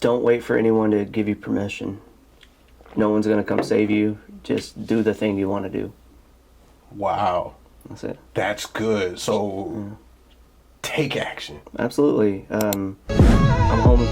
don't wait for anyone to give you permission. No one's going to come save you. Just do the thing you want to do. Wow. That's it. That's good. So take action. Absolutely. I'm home.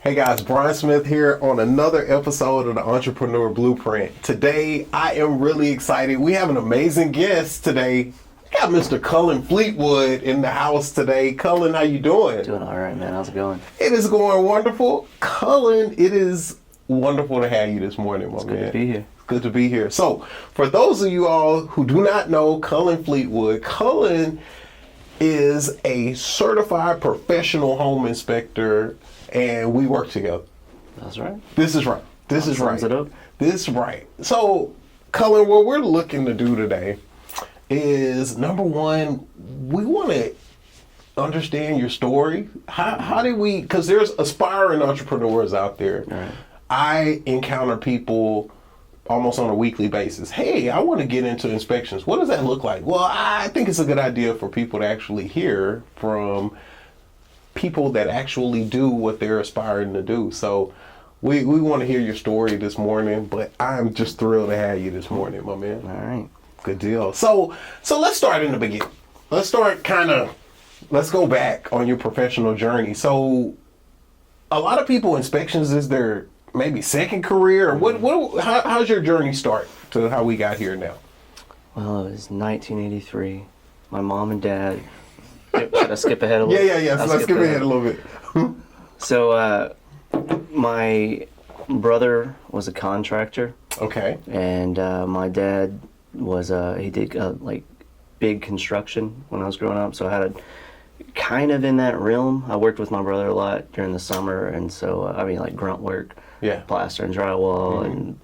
Hey guys, Brian Smith here on another episode of the Entrepreneur Blueprint. Today, I am really excited. We have an amazing guest today. We got Mr. Cullen Fleetwood in the house today. Cullen, how you doing? Doing all right, man. How's it going? It is going wonderful. Cullen, it is wonderful to have you this morning, my man. Good to be here. It's good to be here. So, for those of you all who do not know Cullen Fleetwood, Cullen is a certified professional home inspector, and we work together. That's right. This is right. This is right. Sums it up. This is right. So, Cullen, what we're looking to do today is, number one, we want to understand your story. How did we, because there's aspiring entrepreneurs out there. Right. I encounter people almost on a weekly basis. Hey, I want to get into inspections. What does that look like? Well, I think it's a good idea for people to actually hear from people that actually do what they're aspiring to do. So we want to hear your story this morning, but I'm just thrilled to have you this morning, my man. All right. Good deal. So let's start in the beginning. Let's go back on your professional journey. So a lot of people, inspections is their maybe second career. How's your journey start to how we got here now? Well, it was 1983. My mom and dad. Should I skip ahead a little? Yeah. So let's skip ahead a little bit. So, my brother was a contractor. Okay. And my dad was he did like big construction when I was growing up. So I had kind of in that realm. I worked with my brother a lot during the summer, and so like grunt work. Yeah. Plaster and drywall and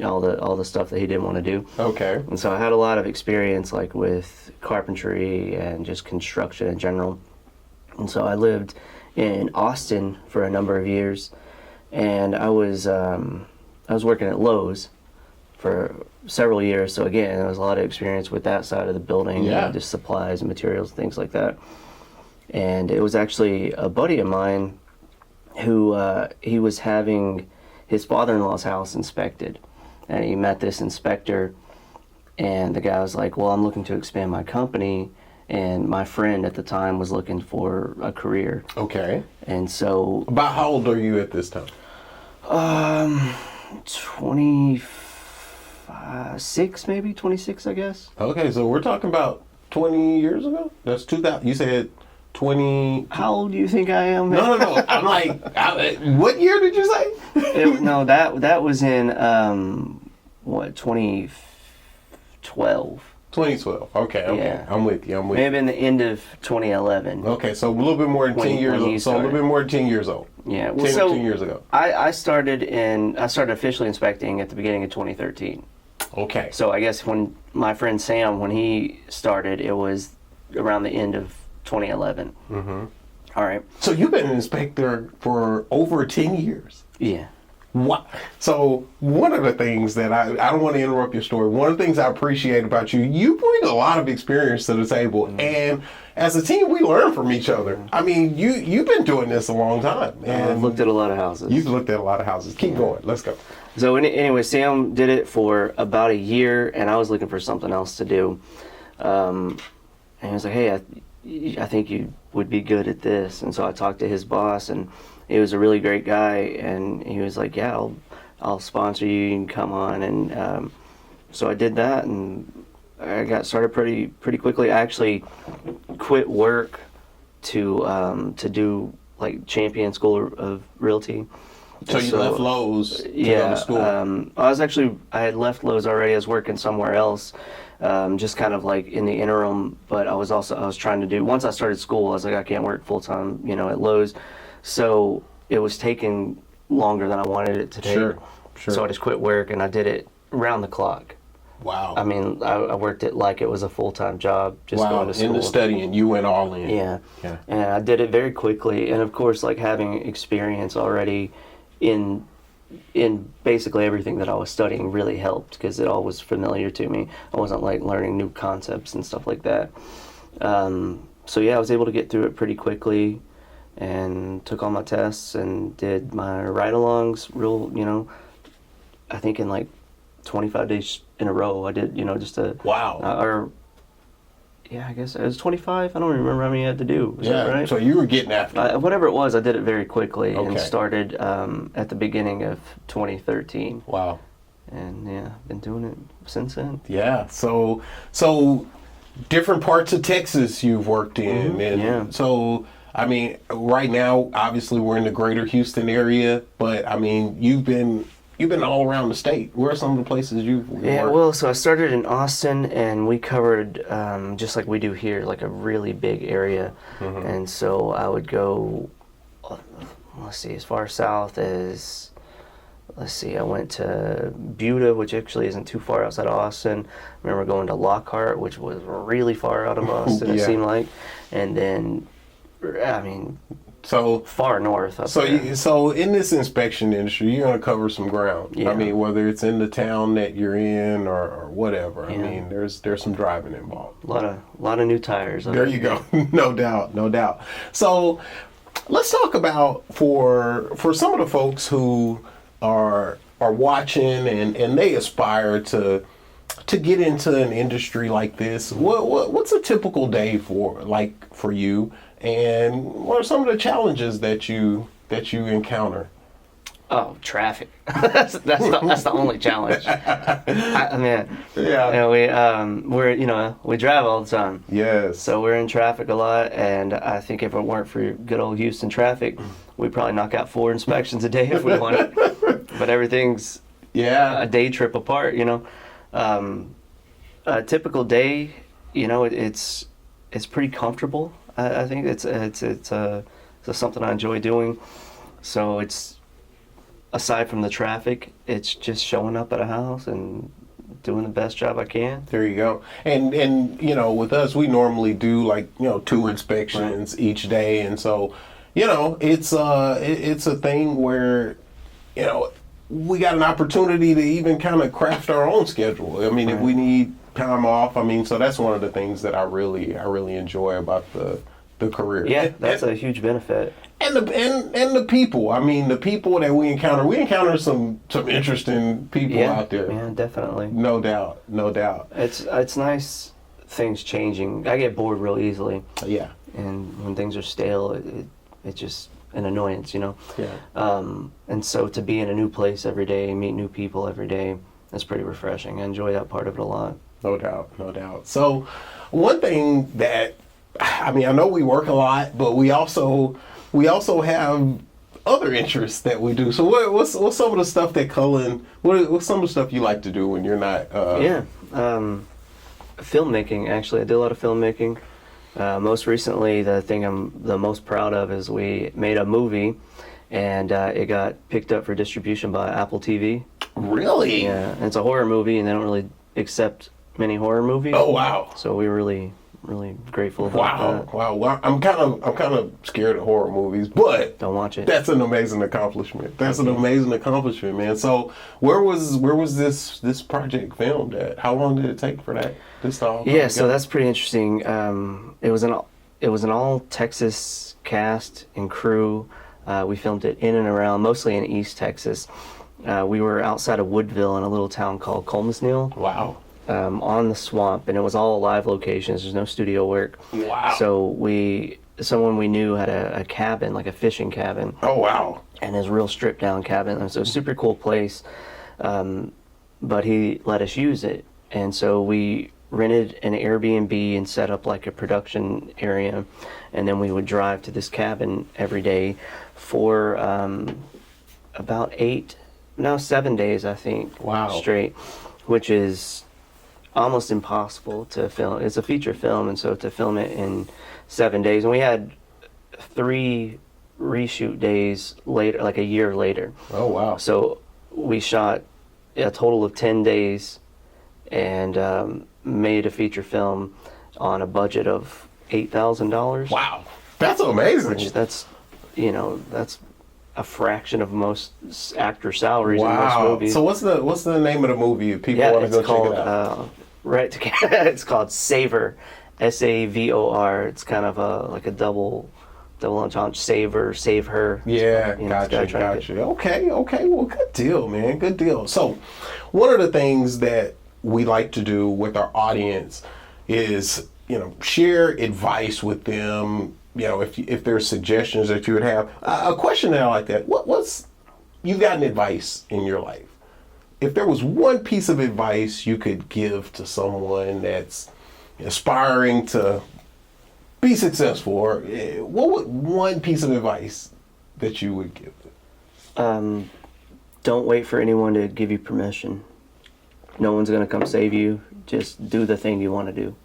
all the stuff that he didn't want to do. Okay. And so I had a lot of experience like with carpentry and just construction in general. And so I lived in Austin for a number of years, and I was working at Lowe's for several years. So again, there was a lot of experience with that side of the building, just supplies and materials and things like that. And it was actually a buddy of mine who he was having his father-in-law's house inspected, and he met this inspector, and the guy was like, well, I'm looking to expand my company, and my friend at the time was looking for a career. Okay. And so... About how old are you at this time? 26, maybe 26, I guess. Okay, so we're talking about 20 years ago? That's 2000. You said 20. How old do you think I am? No. I'm like, what year did you say? No, that was in 2012. 2012. Okay. Yeah. I'm with you. Maybe in the end of 2011. Okay, so a little bit more than 10 years old. So a little bit more than 10 years old. Yeah. Well, 10 years ago. I started officially inspecting at the beginning of 2013. Okay. So I guess when my friend Sam, when he started, it was around the end of 2011. Mm-hmm. All right. So you've been an inspector for over 10 years. Yeah. What? So one of the things that I don't want to interrupt your story. One of the things I appreciate about you, you bring a lot of experience to the table, and as a team, we learn from each other. I mean, you've been doing this a long time, and I've looked at a lot of houses. You've looked at a lot of houses. Keep going. Let's go. So anyway, Sam did it for about a year, and I was looking for something else to do. And he was like, "Hey, I think you would be good at this." And so I talked to his boss, and he was a really great guy, and he was like, "Yeah, I'll sponsor you. You can come on." And so I did that, and I got started pretty quickly. I actually quit work to do like Champion School of Realty. So you left Lowe's to go to school? I had left Lowe's already. I was working somewhere else, just kind of like in the interim. But I was trying to do, once I started school, I was like, I can't work full time, at Lowe's. So it was taking longer than I wanted it to take. Sure. So I just quit work, and I did it around the clock. Wow. I mean, I worked it like it was a full-time job, just Wow. going to school. In the studying, you went all in. Yeah. Yeah. And I did it very quickly. And of course, like having experience already in basically everything that I was studying really helped because it all was familiar to me. I wasn't like learning new concepts and stuff like that. So yeah, I was able to get through it pretty quickly and took all my tests and did my ride-alongs I think in like 25 days in a row. I did, just a... Wow. Yeah, I guess it was 25. I don't remember how many I had to do. Is that right? So you were getting after it. Whatever it was, I did it very quickly and Okay. started at the beginning of 2013. Wow. And yeah, been doing it since then. Yeah. So different parts of Texas you've worked in. Mm-hmm. And Yeah. so, I mean, right now, obviously we're in the greater Houston area, but I mean, you've been all around the state. Where are some of the places you've worked? Yeah, well, so I started in Austin, and we covered, just like we do here, like a really big area. Mm-hmm. And so I would go, let's see, as far south as, I went to Buda, which actually isn't too far outside of Austin. I remember going to Lockhart, which was really far out of Austin, Yeah. it seemed like. And then, I mean, So far north. So in this inspection industry, you're going to cover some ground. Yeah. I mean, whether it's in the town that you're in or whatever. I Yeah. mean, there's some driving involved. A lot of new tires. There you go. No doubt. So let's talk about for some of the folks who are watching and they aspire to get into an industry like this. What's a typical day for you? And what are some of the challenges that you encounter? Oh, traffic. that's the only challenge. I mean, Yeah. we drive all the time. Yes. So we're in traffic a lot, and I think if it weren't for good old Houston traffic, we'd probably knock out 4 inspections a day if we wanted. But everything's a day trip apart, A typical day, it's pretty comfortable. I think it's something I enjoy doing. So it's, aside from the traffic, it's just showing up at a house and doing the best job I can. There you go. And with us, we normally do 2 inspections each day, and so it's a thing where we got an opportunity to even kind of craft our own schedule. I mean, if we need time off, so that's one of the things that I really enjoy about the career. Yeah, that's a huge benefit. And the people. I mean, the people that we encounter some interesting people out there. Yeah, definitely. No doubt. It's nice things changing. I get bored real easily. Yeah. And when things are stale, it's just an annoyance, Yeah. And so to be in a new place every day, meet new people every day, that's pretty refreshing. I enjoy that part of it a lot. No doubt. So one thing that, I know we work a lot, but we also have other interests that we do. So what's some of the stuff that Cullen, what's some of the stuff you like to do when you're not? Filmmaking, actually. I do a lot of filmmaking. Most recently, the thing I'm the most proud of is we made a movie, and it got picked up for distribution by Apple TV. Really? Yeah, and it's a horror movie, and they don't really accept many horror movies. Oh, wow. So we're really grateful about that. Wow. Well, I'm kind of scared of horror movies, but Don't watch it. that's an amazing accomplishment. Man. So where was this project filmed at? How long did it take for that? Yeah, so that's pretty interesting. It was an all Texas cast and crew. We filmed it in and around, mostly in East Texas. We were outside of Woodville in a little town called Colmesneil. Wow. On the swamp, and it was all live locations. There's no studio work. Wow. So someone we knew had a cabin, like a fishing cabin. Oh, wow. And his real stripped down cabin. And so super cool place. But he let us use it. And so we rented an Airbnb and set up like a production area. And then we would drive to this cabin every day for about 7 days, I think. Wow. Straight, which is almost impossible to film. It's a feature film, and so to film it in 7 days, and we had 3 reshoot days later, like a year later. Oh, wow. So we shot a total of 10 days and made a feature film on a budget of $8,000. Wow, that's amazing. Which that's a fraction of most actor salaries in most Wow. movies. So what's the name of the movie if people want to go check it out? It's called Savor, Savor. It's kind of like a double entendre. Savor, save her. Yeah, gotcha. Okay. Well, good deal, man. Good deal. So, one of the things that we like to do with our audience is, share advice with them. If there's suggestions that you would have. A question that I like that. What's you've gotten advice in your life? If there was one piece of advice you could give to someone that's aspiring to be successful, or what would one piece of advice that you would give them? Don't wait for anyone to give you permission. No one's going to come save you. Just do the thing you want to do.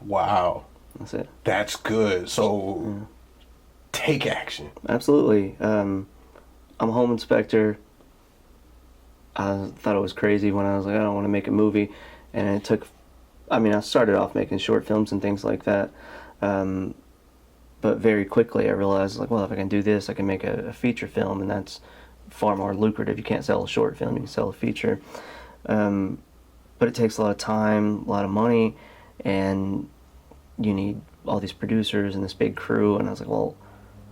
Wow. That's it. That's good. So take action. Absolutely. I'm a home inspector. I thought it was crazy when I was like, I don't want to make a movie. And it took, I started off making short films and things like that. But very quickly I realized, like, well, if I can do this, I can make a feature film, and that's far more lucrative. You can't sell a short film, you can sell a feature. But it takes a lot of time, a lot of money, and you need all these producers and this big crew. And I was like, well,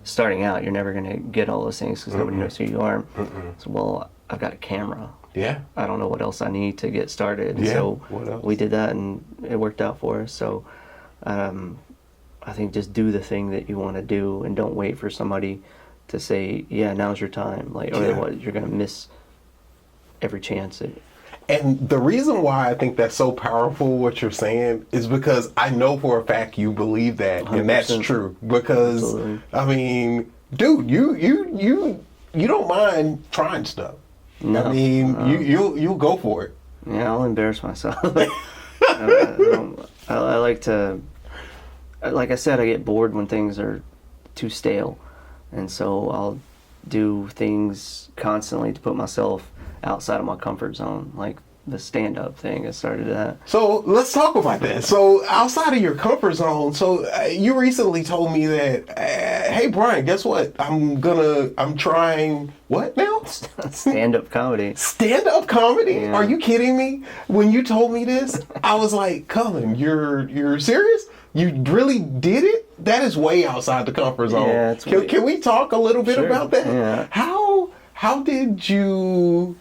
starting out, you're never going to get all those things because nobody knows who you are. So, well, I've got a camera. Yeah. I don't know what else I need to get started. Yeah. So What else? we did that, and it worked out for us. So I think just do the thing that you want to do, and don't wait for somebody to say, yeah, now's your time. Like, otherwise you're going to miss every chance. And the reason why I think that's so powerful, what you're saying, is because I know for a fact you believe that, 100%. and that's true. Because Absolutely. Dude, you don't mind trying stuff. No, you'll go for it. Yeah, I'll embarrass myself. I like to, like I said, I get bored when things are too stale, and so I'll do things constantly to put myself outside of my comfort zone, like the stand-up thing. I started that. So let's talk about that. So outside of your comfort zone, so you recently told me that, hey Brian, guess what? I'm trying what now? Stand-up comedy. Stand-up comedy? Yeah. Are you kidding me? When you told me this, I was like, Cullen, you're serious? You really did it? That is way outside the comfort zone. Yeah, can we talk a little bit about that? Yeah. How did you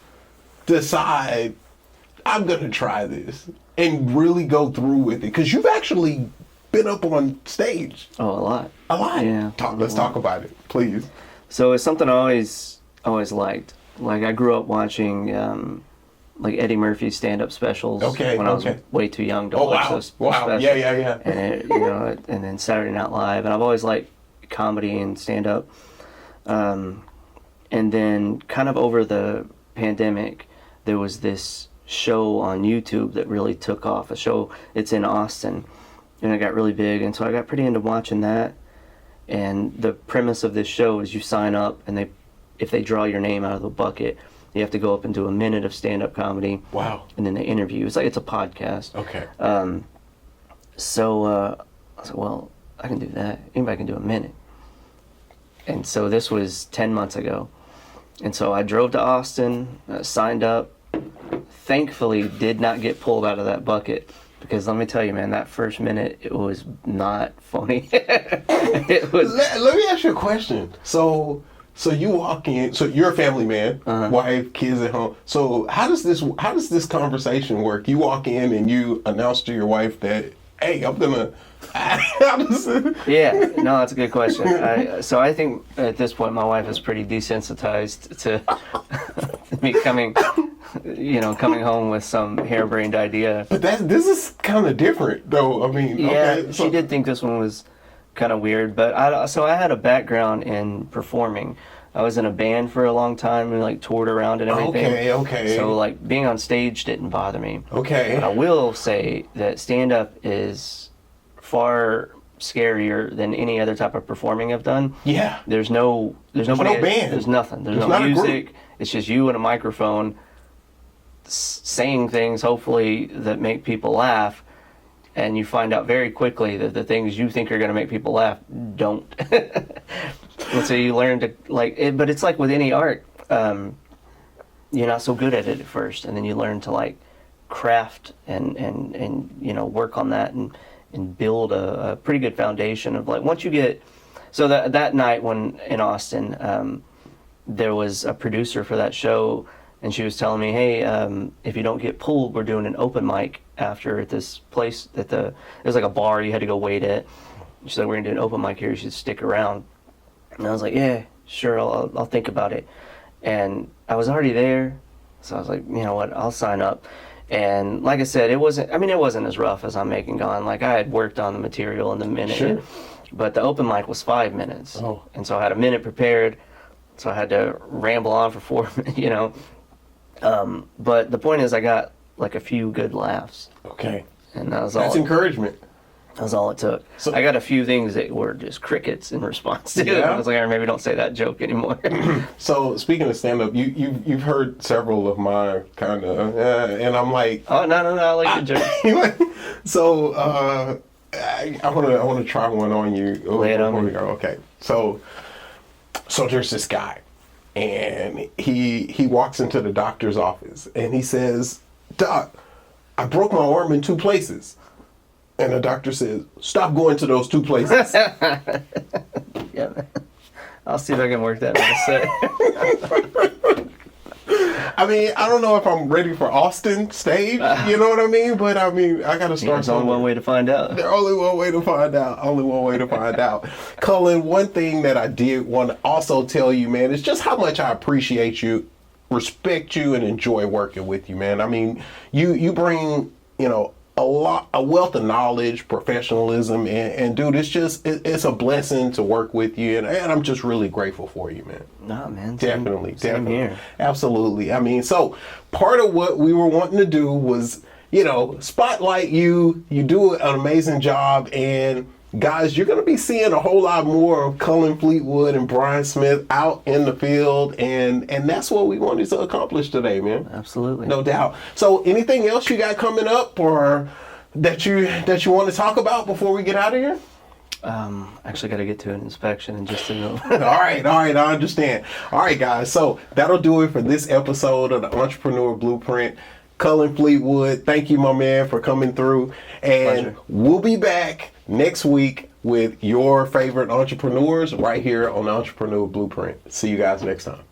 decide I'm gonna try this and really go through with it? Because you've actually been up on stage Oh, a lot. a lot. Yeah. Let's talk about it, please. So it's something I always liked. Like, I grew up watching like Eddie Murphy's stand-up specials when I was way too young to watch those specials. Yeah. And and then Saturday Night Live, and I've always liked comedy and stand-up. And then kind of over the pandemic, there was this show on YouTube that really took off. It's in Austin, and it got really big, and so I got pretty into watching that. And the premise of this show is you sign up, and if they draw your name out of the bucket, you have to go up and do a minute of stand-up comedy. Wow. And then they interview you. It's like, it's a podcast. Okay. So I was like, well, I can do that. Anybody can do a minute. And so this was 10 months ago. And so I drove to Austin, signed up, thankfully did not get pulled out of that bucket, because let me tell you, man, that first minute, it was not funny. It was. Let me ask you a question. So you walk in. So you're a family man, wife, kids at home. So how does this conversation work? You walk in and you announce to your wife that, hey, I'm gonna. Yeah, no, that's a good question. I think at this point my wife is pretty desensitized to me coming home with some harebrained idea. But this is kind of different, though. I mean, yeah, okay, she did think this one was kind of weird, but I had a background in performing. I was in a band for a long time and like toured around and everything. Okay. So like being on stage didn't bother me. Okay. But I will say that stand-up is far scarier than any other type of performing I've done. Yeah. There's nobody. No band. There's nothing. There's There's no not a music. group. It's just you and a microphone, saying things hopefully that make people laugh, and you find out very quickly that the things you think are going to make people laugh don't. And so you learn to like it, but it's like with any art, you're not so good at it at first, and then you learn to like craft and you know, work on that and build a pretty good foundation of like, once you get, so that night when in Austin, there was a producer for that show, and she was telling me, hey, if you don't get pulled, we're doing an open mic after at this place it was like a bar, you had to go wait at. She said, we're gonna do an open mic here, you should stick around. And I was like, yeah, sure, I'll think about it. And I was already there, so I was like, you know what, I'll sign up. And like I said, it wasn't as rough as I'm making Gone. Like, I had worked on the material in the minute, Sure. But the open mic was 5 minutes. Oh. And so I had a minute prepared, so I had to ramble on for 4 minutes, you know. But the point is, I got like a few good laughs. Okay. And that's encouragement. That was all it took. So, I got a few things that were just crickets in response to it. Yeah. I was like, all right, maybe don't say that joke anymore. So speaking of stand-up, you've heard several of my kind of, and I'm like, Oh, no, I like the joke. So I want to try one on you. Lay it on me. Okay. So there's this guy, and he walks into the doctor's office, and he says, "Doc, I broke my arm in 2 places." And the doctor says, "Stop going to those 2 places." Yeah, man. I'll see if I can work that in a set. I mean, I don't know if I'm ready for Austin stage, you know what I mean? But I mean, I got to start. There's only one way to find out. There's only one way to find out. Only one way to find out. Cullen, one thing that I did want to also tell you, man, is just how much I appreciate you, respect you, and enjoy working with you, man. I mean, you bring, you know, a wealth of knowledge, professionalism, and dude, it's a blessing to work with you, and I'm just really grateful for you, man. Nah, man. Definitely. Here. Absolutely. I mean, so part of what we were wanting to do was, you know, spotlight you. You do an amazing job, and guys, you're going to be seeing a whole lot more of Cullen Fleetwood and Brian Smith out in the field, and that's what we wanted to accomplish today, man. Absolutely. No doubt. So anything else you got coming up or that you want to talk about before we get out of here? Actually got to get to an inspection in just a minute. All right, I understand. All right, guys, so that'll do it for this episode of the Entrepreneur Blueprint. Cullen Fleetwood, thank you, my man, for coming through. And Pleasure. We'll be back next week with your favorite entrepreneurs right here on the Entrepreneur Blueprint. See you guys next time.